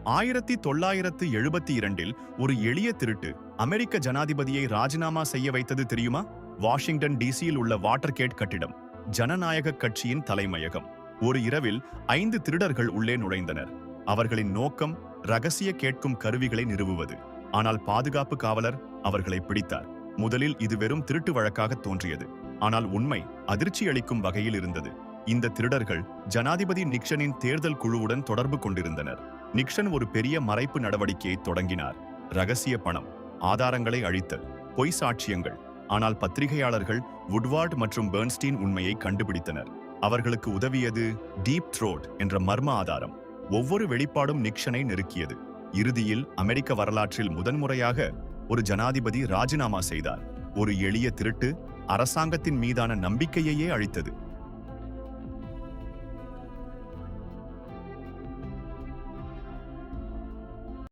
1972 ஒரு எளிய திருட்டு அமெரிக்க ஜனாதிபதியை ராஜினாமா செய்ய வைத்தது தெரியுமா? வாஷிங்டன் டிசியில் உள்ள வாட்டர்கேட் கட்டிடம், ஜனநாயக கட்சியின் தலைமையகம். ஒரு இரவில் 5 திருடர்கள் உள்ளே நுழைந்தனர். அவர்களின் நோக்கம் ரகசிய கேட்கும் கருவிகளை நிறுவுவது. ஆனால் பாதுகாப்பு காவலர் அவர்களை பிடித்தார். முதலில் இது வெறும் திருட்டு வழக்காக தோன்றியது. ஆனால் உண்மை அதிர்ச்சி அளிக்கும் வகையில் இருந்தது. இந்த திருடர்கள் ஜனாதிபதி நிக்சனின் தேர்தல் குழுவுடன் தொடர்பு கொண்டிருந்தனர். நிக்சன் ஒரு பெரிய மறைப்பு நடவடிக்கையை தொடங்கினார். ரகசிய பணம், ஆதாரங்களை அழித்தல், பொய் சாட்சியங்கள். ஆனால் பத்திரிகையாளர்கள் வுட்வார்ட் மற்றும் பெர்ன்ஸ்டீன் உண்மையை கண்டுபிடித்தனர். அவர்களுக்கு உதவியது டீப் த்ரோட் என்ற மர்ம ஆதாரம். ஒவ்வொரு வெளிப்பாடும் நிக்சனை நெருக்கியது. இறுதியில் அமெரிக்க வரலாற்றில் முதன்முறையாக ஒரு ஜனாதிபதி ராஜினாமா செய்தார். ஒரு எளிய திருட்டு அரசாங்கத்தின் மீதான நம்பிக்கையையே அழித்தது.